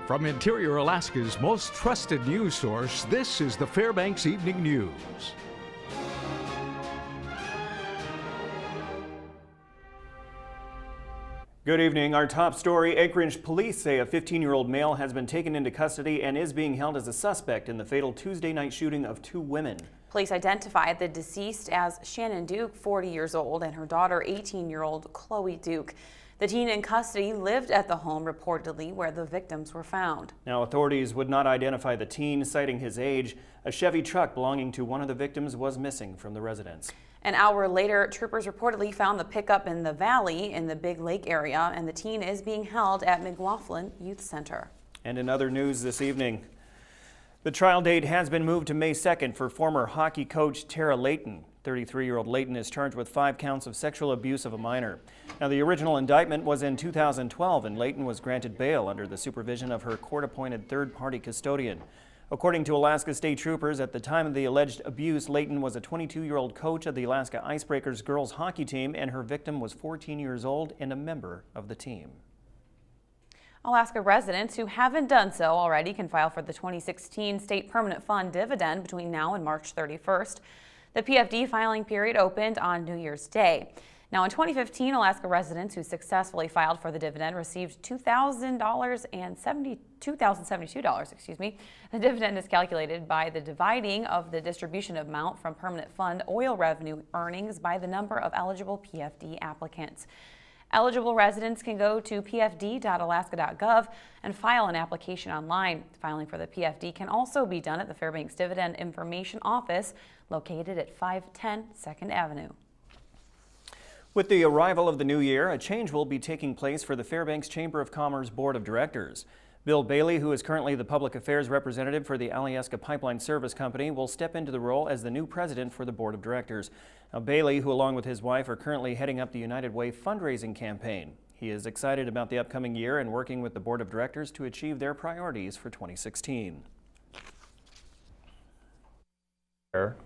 From Interior Alaska's most trusted news source, this is the Fbx Evening News. Good evening. Our top story, Anchorage police say a 15-year-old male has been taken into custody and is being held as a suspect in the fatal Tuesday night shooting of 2 women. Police identified the deceased as Shannon Duke, 40 years old, and her daughter, 18-year-old Chloe Duke. The teen in custody lived at the home reportedly where the victims were found. Now, authorities would not identify the teen, citing his age. A Chevy truck belonging to one of the victims was missing from the residence. An hour later, troopers reportedly found the pickup in the valley in the Big Lake area, and the teen is being held at McLaughlin Youth Center. And in other news this evening, the trial date has been moved to May 2nd for former hockey coach Tara Layton. 33-year-old Layton is charged with 5 counts of sexual abuse of a minor. Now, the original indictment was in 2012, and Layton was granted bail under the supervision of her court-appointed third-party custodian. According to Alaska State Troopers, at the time of the alleged abuse, Layton was a 22-year-old coach of the Alaska Icebreakers girls hockey team, and her victim was 14 years old and a member of the team. Alaska residents who haven't done so already can file for the 2016 State Permanent Fund dividend between now and March 31st. The PFD filing period opened on New Year's Day. Now, in 2015, Alaska residents who successfully filed for the dividend received $2,072. The dividend is calculated by the dividing of the distribution amount from permanent fund oil revenue earnings by the number of eligible PFD applicants. Eligible residents can go to pfd.alaska.gov and file an application online. Filing for the PFD can also be done at the Fairbanks Dividend Information Office, located at 510 2nd Avenue. With the arrival of the new year, a change will be taking place for the Fairbanks Chamber of Commerce Board of Directors. Bill Bailey, who is currently the public affairs representative for the Alyeska Pipeline Service Company, will step into the role as the new president for the Board of Directors. Now, Bailey, who along with his wife are currently heading up the United Way fundraising campaign. He is excited about the upcoming year and working with the Board of Directors to achieve their priorities for 2016.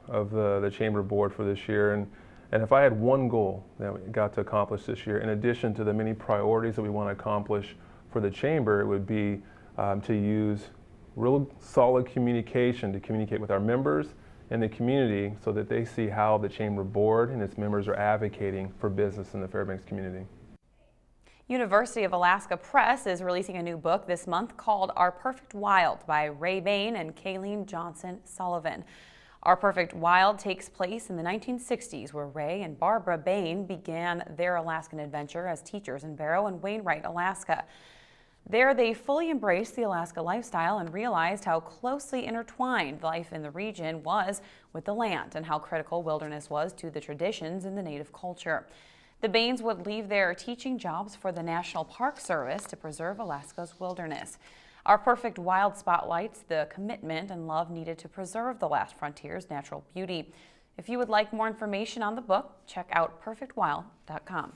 Of the Chamber Board for this year, and if I had one goal that we got to accomplish this year, in addition to the many priorities that we want to accomplish for the Chamber, it would be to use real solid communication to communicate with our members and the community so that they see how the Chamber Board and its members are advocating for business in the Fairbanks community. University of Alaska Press is releasing a new book this month called Our Perfect Wild by Ray Bain and Kayleen Johnson Sullivan. Our Perfect Wild takes place in the 1960s, where Ray and Barbara Bain began their Alaskan adventure as teachers in Barrow and Wainwright, Alaska. There, they fully embraced the Alaska lifestyle and realized how closely intertwined life in the region was with the land and how critical wilderness was to the traditions in the native culture. The Bains would leave their teaching jobs for the National Park Service to preserve Alaska's wilderness. Our Perfect Wild spotlights the commitment and love needed to preserve the last frontier's natural beauty. If you would like more information on the book, check out perfectwild.com.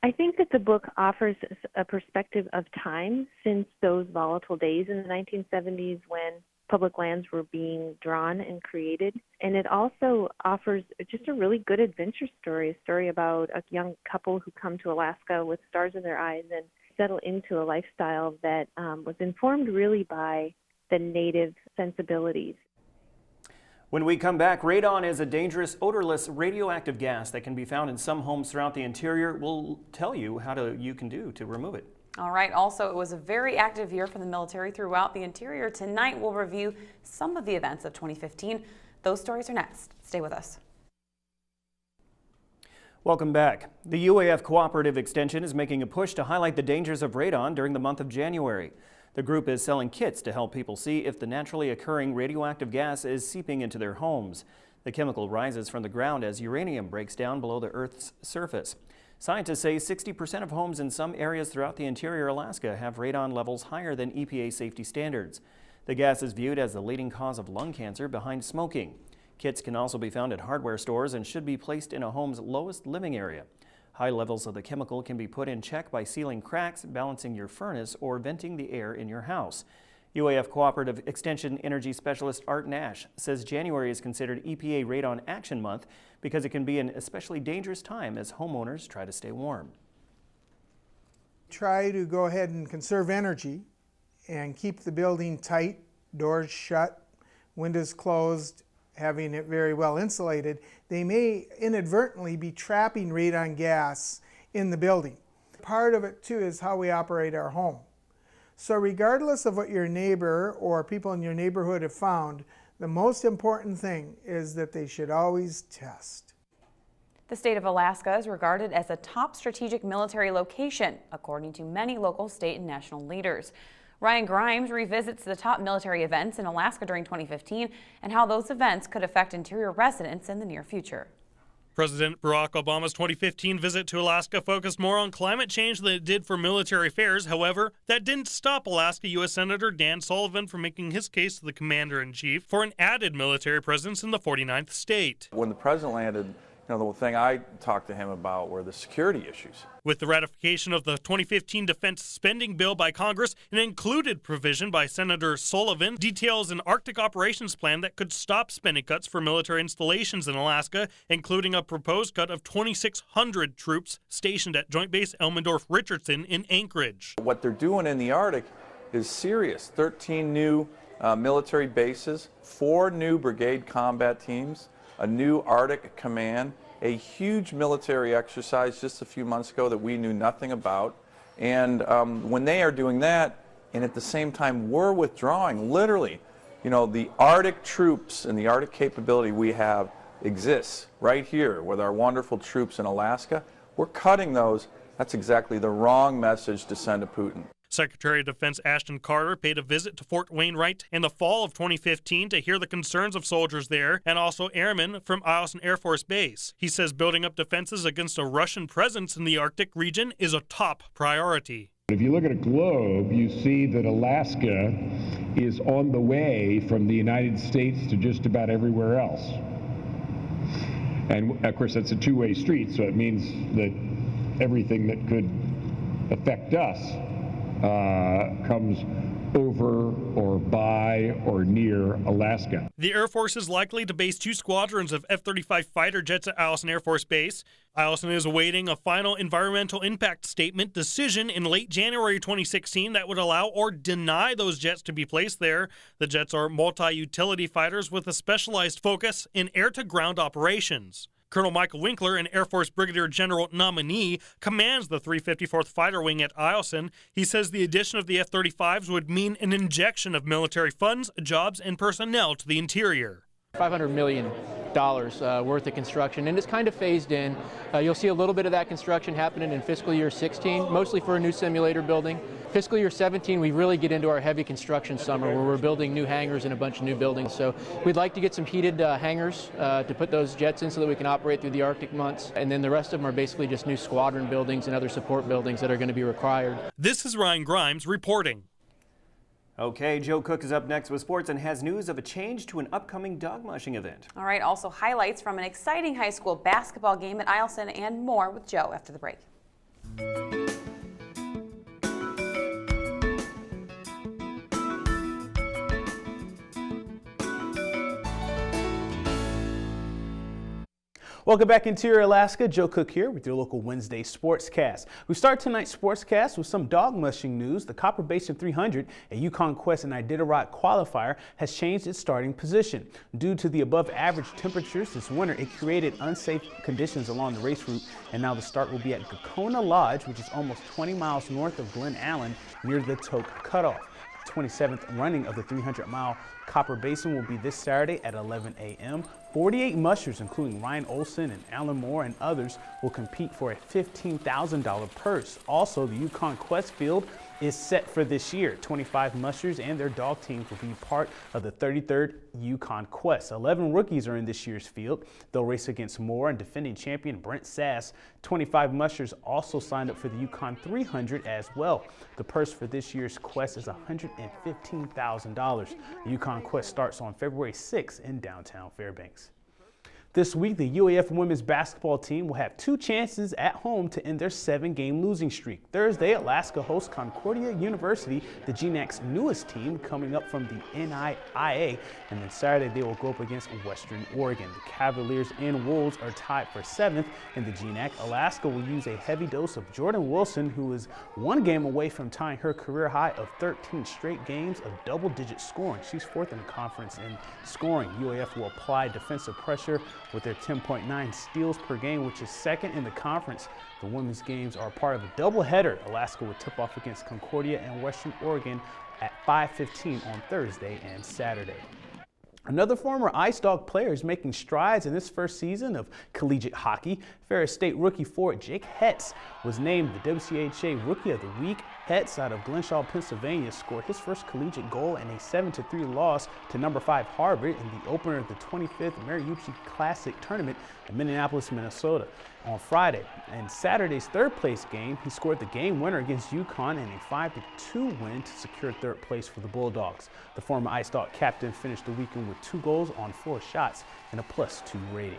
I think that the book offers a perspective of time since those volatile days in the 1970s when public lands were being drawn and created. And it also offers just a really good adventure story, a story about a young couple who come to Alaska with stars in their eyes and settle into a lifestyle that was informed really by the native sensibilities. When we come back, radon is a dangerous, odorless, radioactive gas that can be found in some homes throughout the interior. We'll tell you how you can do to remove it. All right. Also, it was a very active year for the military throughout the interior. Tonight, we'll review some of the events of 2015. Those stories are next. Stay with us. Welcome back. The UAF Cooperative Extension is making a push to highlight the dangers of radon during the month of January. The group is selling kits to help people see if the naturally occurring radioactive gas is seeping into their homes. The chemical rises from the ground as uranium breaks down below the Earth's surface. Scientists say 60% of homes in some areas throughout the interior Alaska have radon levels higher than EPA safety standards. The gas is viewed as the leading cause of lung cancer behind smoking. Kits can also be found at hardware stores and should be placed in a home's lowest living area. High levels of the chemical can be put in check by sealing cracks, balancing your furnace, or venting the air in your house. UAF Cooperative Extension Energy Specialist Art Nash says January is considered EPA Radon Action Month because it can be an especially dangerous time as homeowners try to stay warm. Try to go ahead and conserve energy and keep the building tight, doors shut, windows closed, having it very well insulated, they may inadvertently be trapping radon gas in the building. Part of it too is how we operate our home. So regardless of what your neighbor or people in your neighborhood have found, the most important thing is that they should always test. The state of Alaska is regarded as a top strategic military location, according to many local, state, and national leaders. Ryan Grimes revisits the top military events in Alaska during 2015 and how those events could affect interior residents in the near future. President Barack Obama's 2015 visit to Alaska focused more on climate change than it did for military affairs. However, that didn't stop Alaska U.S. Senator Dan Sullivan from making his case to the commander-in-chief for an added military presence in the 49th state. When the president landed, the thing I talked to him about were the security issues. With the ratification of the 2015 defense spending bill by Congress, an included provision by Senator Sullivan details an Arctic operations plan that could stop spending cuts for military installations in Alaska, including a proposed cut of 2,600 troops stationed at Joint Base Elmendorf-Richardson in Anchorage. What they're doing in the Arctic is serious. 13 new military bases, 4 new brigade combat teams, a new Arctic command, a huge military exercise just a few months ago that we knew nothing about. And when they are doing that, and at the same time we're withdrawing, literally, the Arctic troops and the Arctic capability we have exists right here with our wonderful troops in Alaska. We're cutting those. That's exactly the wrong message to send to Putin. Secretary of Defense Ashton Carter paid a visit to Fort Wainwright in the fall of 2015 to hear the concerns of soldiers there and also airmen from Eielson Air Force Base. He says building up defenses against a Russian presence in the Arctic region is a top priority. If you look at a globe, you see that Alaska is on the way from the United States to just about everywhere else. And of course, that's a two-way street, so it means that everything that could affect us comes over or by or near Alaska. The Air Force is likely to base 2 squadrons of F-35 fighter jets at Eielson Air Force Base. Eielson is awaiting a final environmental impact statement decision in late January 2016 that would allow or deny those jets to be placed there. The jets are multi-utility fighters with a specialized focus in air-to-ground operations. Colonel Michael Winkler, an Air Force Brigadier General nominee, commands the 354th Fighter Wing at Eielson. He says the addition of the F-35s would mean an injection of military funds, jobs, and personnel to the interior. $500 million worth of construction, and it's kind of phased in. You'll see a little bit of that construction happening in fiscal year 16, mostly for a new simulator building. Fiscal year 17, we really get into our heavy construction summer where we're building new hangars and a bunch of new buildings. So we'd like to get some heated hangars to put those jets in so that we can operate through the Arctic months. And then the rest of them are basically just new squadron buildings and other support buildings that are going to be required. This is Ryan Grimes reporting. Okay, Joe Cook is up next with sports and has news of a change to an upcoming dog mushing event. All right, also highlights from an exciting high school basketball game at Eielson and more with Joe after the break. Welcome back, Interior Alaska. Joe Cook here with your local Wednesday Sportscast. We start tonight's Sportscast with some dog mushing news. The Copper Basin 300, a Yukon Quest and Iditarod qualifier, has changed its starting position. Due to the above average temperatures this winter, it created unsafe conditions along the race route, and now the start will be at Gakona Lodge, which is almost 20 miles north of Glen Allen near the Toke Cutoff. The 27th running of the 300-mile Copper Basin will be this Saturday at 11 a.m. 48 mushers, including Ryan Olson and Alan Moore and others, will compete for a $15,000 purse. Also, the Yukon Quest field is set for this year. 25 mushers and their dog teams will be part of the 33rd Yukon Quest. 11 rookies are in this year's field. They'll race against Moore and defending champion Brent Sass. 25 mushers also signed up for the Yukon 300 as well. The purse for this year's Quest is $115,000. The Yukon Quest starts on February 6th in downtown Fairbanks. This week, the UAF women's basketball team will have 2 chances at home to end their 7-game losing streak. Thursday, Alaska hosts Concordia University, the GNAC's newest team coming up from the NIIA. And then Saturday, they will go up against Western Oregon. The Cavaliers and Wolves are tied for 7th in the GNAC. Alaska will use a heavy dose of Jordan Wilson, who is 1 game away from tying her career high of 13 straight games of double-digit scoring. She's 4th in the conference in scoring. UAF will apply defensive pressure with their 10.9 steals per game, which is 2nd in the conference. The women's games are part of a doubleheader. Alaska will tip off against Concordia and Western Oregon at 5:15 on Thursday and Saturday. Another former Ice Dog player is making strides in this first season of collegiate hockey. Ferris State rookie forward Jake Hetz was named the WCHA Rookie of the Week. Hetz, out of Glenshaw, Pennsylvania, scored his first collegiate goal in a 7-3 loss to number 5 Harvard in the opener of the 25th Mariucci Classic Tournament in Minneapolis, Minnesota on Friday. In Saturday's third-place game, he scored the game winner against UConn in a 5-2 win to secure 3rd place for the Bulldogs. The former Ice Dog captain finished the weekend with 2 goals on 4 shots and a +2 rating.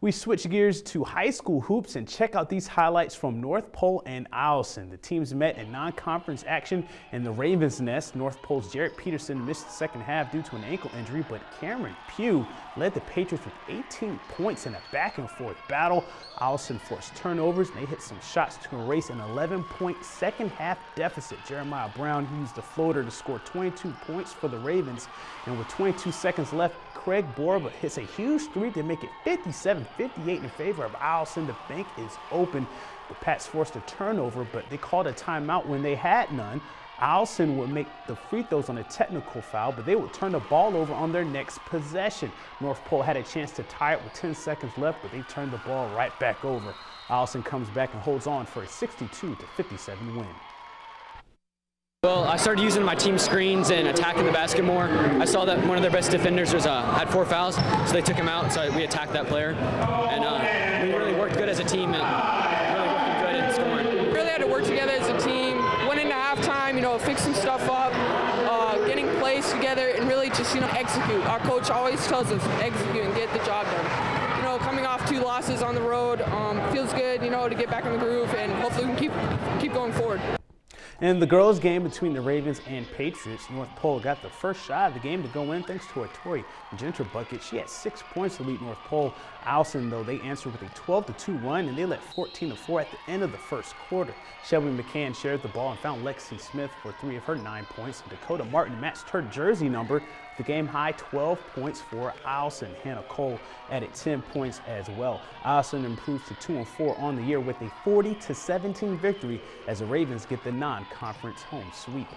We switch gears to high school hoops and check out these highlights from North Pole and Eielson. The teams met in non-conference action in the Ravens' Nest. North Pole's Jarrett Peterson missed the second half due to an ankle injury, but Cameron Pugh led the Patriots with 18 points in a back-and-forth battle. Eielson forced turnovers, and they hit some shots to erase an 11-point second-half deficit. Jeremiah Brown used the floater to score 22 points for the Ravens, and with 22 seconds left, Craig Borba hits a huge 3 to make it 57-58 in favor of Eielson. The bank is open. The Pats forced a turnover, but they called a timeout when they had none. Eielson would make the free throws on a technical foul, but they would turn the ball over on their next possession. North Pole had a chance to tie it with 10 seconds left, but they turned the ball right back over. Eielson comes back and holds on for a 62-57 win. Well, I started using my team screens and attacking the basket more. I saw that one of their best defenders was had 4 fouls, so they took him out, so we attacked that player. And we really worked good as a team and really working good in scoring. Really had to work together as a team, went into halftime, fix some stuff up, getting plays together, and really just, execute. Our coach always tells us, execute and get the job done. Coming off 2 losses on the road, feels good, to get back in the groove, and hopefully we can keep going forward. In the girls' game between the Ravens and Patriots, North Pole got the first shot of the game to go in thanks to a Tori Genter bucket. She had 6 points to lead North Pole. Eielson, though, they answered with a 12-2 run, and they led 14-4 at the end of the first quarter. Shelby McCann shared the ball and found Lexi Smith for 3 of her 9 points. And Dakota Martin matched her jersey number, the game high 12 points for Eielson. Hannah Cole added 10 points as well. Eielson improves to 2-4 on the year with a 40-17 victory as the Ravens get the non-conference home sweep.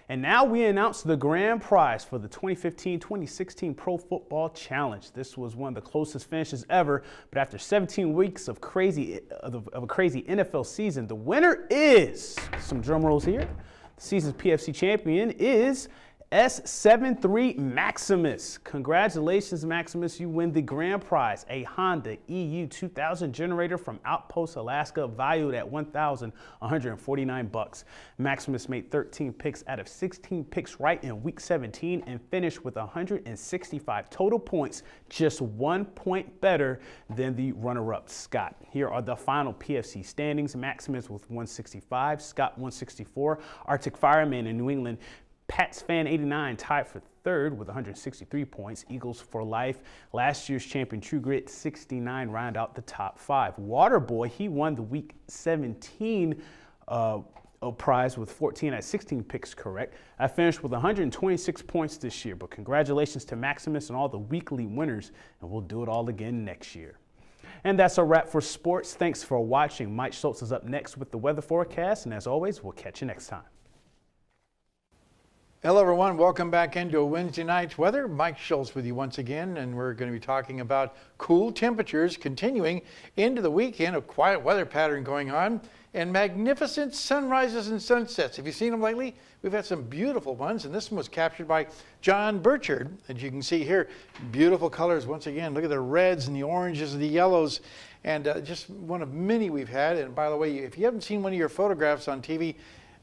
And now we announce the grand prize for the 2015-2016 Pro Football Challenge. This was one of the closest finishes ever, but after 17 weeks of a crazy NFL season, the winner is, some drum rolls here, the season's PFC champion is S73 Maximus. Congratulations, Maximus. You win the grand prize, a Honda EU 2000 generator from Outpost, Alaska, valued at $1,149. Maximus made 13 picks out of 16 picks right in week 17 and finished with 165 total points, just 1 point better than the runner-up, Scott. Here are the final PFC standings. Maximus with 165, Scott 164, Arctic Fireman in New England, Pats Fan 89 tied for 3rd with 163 points. Eagles for Life, last year's champion True Grit 69 round out the top 5. Waterboy, he won the week 17 prize with 14 out of 16 picks correct. I finished with 126 points this year, but congratulations to Maximus and all the weekly winners, and we'll do it all again next year. And that's a wrap for sports. Thanks for watching. Mike Schultz is up next with the weather forecast, and as always, we'll catch you next time. Hello everyone, welcome back into a Wednesday night's weather. Mike Schultz with you once again, and we're going to be talking about cool temperatures continuing into the weekend, a quiet weather pattern going on, and magnificent sunrises and sunsets. Have you seen them lately? We've had some beautiful ones, and this one was captured by John Burchard, as you can see here. Beautiful colors once again. Look at the reds and the oranges and the yellows, and just one of many we've had. And by the way, if you haven't seen one of your photographs on TV,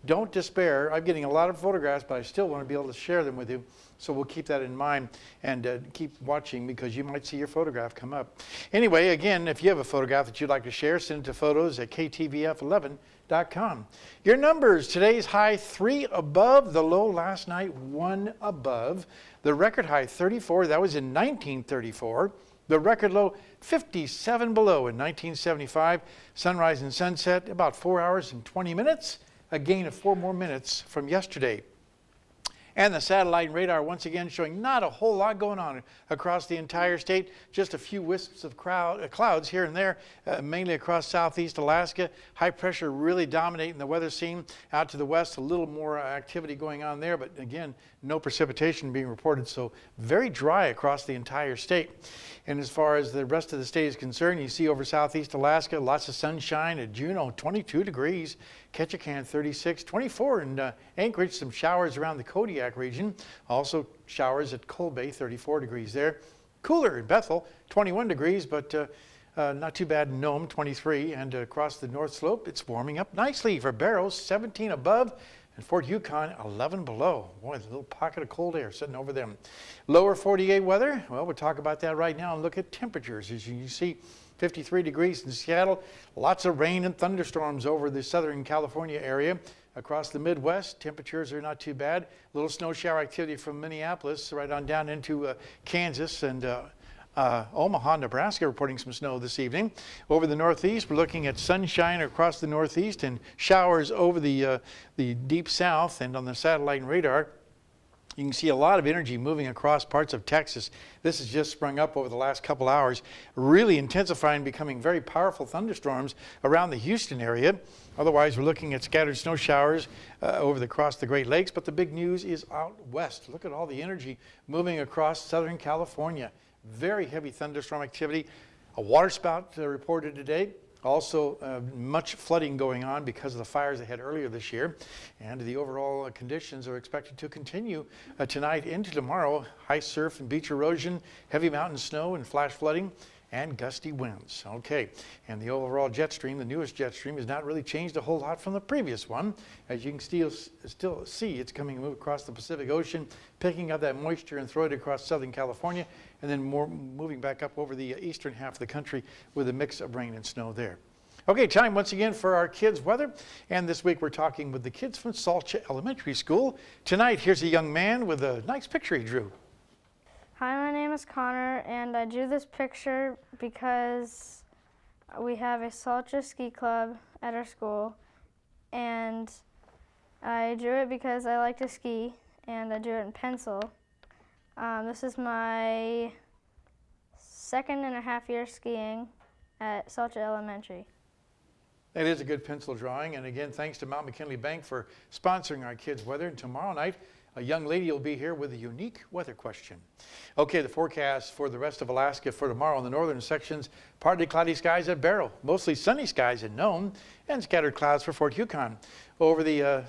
don't despair. I'm getting a lot of photographs, but I still want to be able to share them with you. So we'll keep that in mind and keep watching, because you might see your photograph come up. Anyway, again, if you have a photograph that you'd like to share, send it to photos@ktvf11.com. Your numbers: today's high 3 above, the low last night 1 above. The record high 34, that was in 1934. The record low 57 below in 1975. Sunrise and sunset about 4 hours and 20 minutes, a gain of 4 more minutes from yesterday. And the satellite and radar once again showing not a whole lot going on across the entire state. Just a few wisps of clouds here and there, mainly across southeast Alaska. High pressure really dominating the weather scene. Out to the west, a little more activity going on there, but again, no precipitation being reported, so very dry across the entire state. And as far as the rest of the state is concerned, you see over southeast Alaska, lots of sunshine at Juneau, 22 degrees. Ketchikan, 36, 24 in Anchorage, some showers around the Kodiak region. Also showers at Cold Bay, 34 degrees there. Cooler in Bethel, 21 degrees, but not too bad in Nome, 23. And across the North Slope, it's warming up nicely for Barrows, 17 above. And Fort Yukon, 11 below. Boy, there's a little pocket of cold air sitting over them. Lower 48 weather, well, we'll talk about that right now and look at temperatures. As you see, 53 degrees in Seattle. Lots of rain and thunderstorms over the Southern California area. Across the Midwest, temperatures are not too bad. A little snow shower activity from Minneapolis right on down into Kansas and Omaha, Nebraska, reporting some snow this evening. Over the Northeast, we're looking at sunshine across the Northeast and showers over the deep South. And on the satellite and radar, you can see a lot of energy moving across parts of Texas. This has just sprung up over the last couple hours, really intensifying, becoming very powerful thunderstorms around the Houston area. Otherwise, we're looking at scattered snow showers across the Great Lakes. But the big news is out west. Look at all the energy moving across Southern California. Very heavy thunderstorm activity. A water spout reported today. Also, much flooding going on because of the fires they had earlier this year. And the overall conditions are expected to continue tonight into tomorrow. High surf and beach erosion, heavy mountain snow and flash flooding, and gusty winds. Okay, and the overall jet stream, the newest jet stream, has not really changed a whole lot from the previous one. As you can still see, it's coming and move across the Pacific Ocean, picking up that moisture and throwing it across Southern California, and then more moving back up over the eastern half of the country with a mix of rain and snow there. Okay, time once again for our kids' weather. And this week we're talking with the kids from Salcha Elementary School. Tonight, here's a young man with a nice picture he drew. Hi, my name is Connor, and I drew this picture because we have a Salcha ski club at our school, and I drew it because I like to ski, and I drew it in pencil. This is my 2.5 year skiing at Salcha Elementary. That is a good pencil drawing, and again, thanks to Mount McKinley Bank for sponsoring our kids' weather. And tomorrow night, a young lady will be here with a unique weather question. Okay, the forecast for the rest of Alaska for tomorrow in the northern sections: partly cloudy skies at Barrow, mostly sunny skies at Nome, and scattered clouds for Fort Yukon. Over the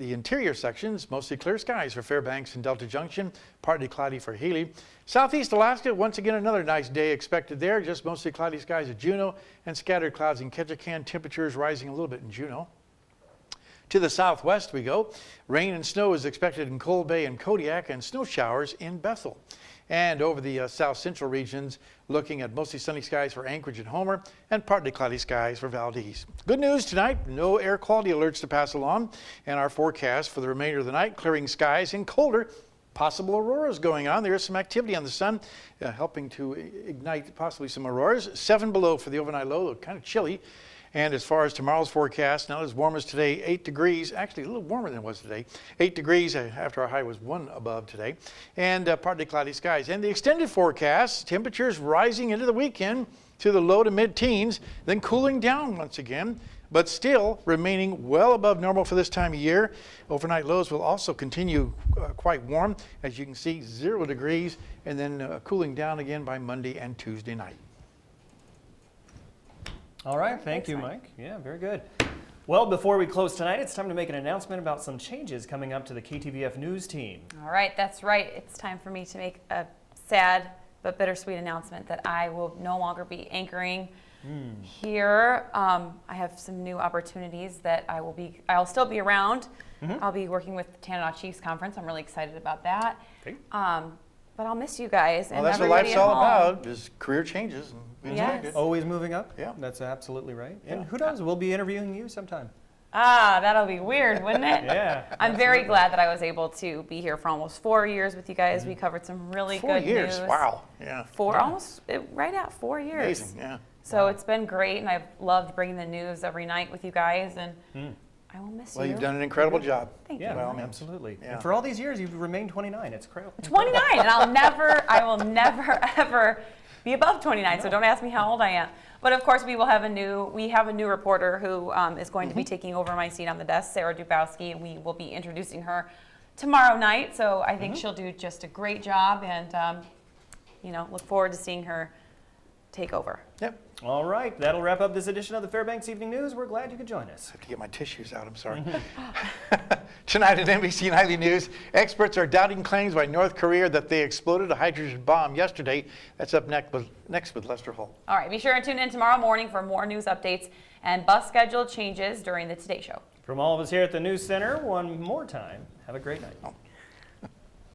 interior sections, mostly clear skies for Fairbanks and Delta Junction, partly cloudy for Healy. Southeast Alaska, once again, another nice day expected there, just mostly cloudy skies at Juneau and scattered clouds in Ketchikan, temperatures rising a little bit in Juneau. To the southwest we go. Rain and snow is expected in Cold Bay and Kodiak, and snow showers in Bethel. And over the south central regions, looking at mostly sunny skies for Anchorage and Homer, and partly cloudy skies for Valdez. Good news tonight, no air quality alerts to pass along, and our forecast for the remainder of the night: clearing skies and colder. Possible auroras going on. There is some activity on the sun helping to ignite possibly some auroras. 7 below for the overnight low, kind of chilly. And as far as tomorrow's forecast, not as warm as today, 8 degrees, actually a little warmer than it was today. 8 degrees after our high was 1 above today, and partly cloudy skies. And the extended forecast, temperatures rising into the weekend to the low to mid-teens, then cooling down once again, but still remaining well above normal for this time of year. Overnight lows will also continue quite warm. As you can see, 0 degrees, and then cooling down again by Monday and Tuesday night. All right, thank you, Mike. Yeah, very good. Well, before we close tonight, it's time to make an announcement about some changes coming up to the KTVF News team. All right, that's right. It's time for me to make a sad but bittersweet announcement that I will no longer be anchoring Here, I have some new opportunities that I'll still be around. I'll be working with the Tanana Chiefs Conference. I'm really excited about that. Okay. But I'll miss you guys. Well, and that's what everybody life's at all home. about, is career changes. And Yes. good. Always moving up? Yeah. That's absolutely right. And Yeah. who knows, we'll be interviewing you sometime. That'll be weird, wouldn't it? Yeah. I'm very glad that I was able to be here for almost 4 years with you guys. We covered some really 4 good years, news. wow. Yeah. Right at 4 years. Amazing, yeah. So it's been great, and I've loved bringing the news every night with you guys, and I will miss you. Well, you've done an incredible job. Thank you. Yeah, by all means. absolutely. Yeah. And for all these years, you've remained 29. It's crazy. 29, and I will never, ever be above 29. So don't ask me how old I am. But of course, we have a new reporter who is going to be taking over my seat on the desk, Sarah Dubowski, and we will be introducing her tomorrow night. So I think she'll do just a great job, and look forward to seeing her take over. Yep. All right, that'll wrap up this edition of the Fairbanks Evening News. We're glad you could join us. I have to get my tissues out, I'm sorry. Tonight at NBC Nightly News, experts are doubting claims by North Korea that they exploded a hydrogen bomb yesterday. That's up next with Lester Holt. All right, be sure and tune in tomorrow morning for more news updates and bus schedule changes during the Today Show. From all of us here at the News Center, one more time, have a great night.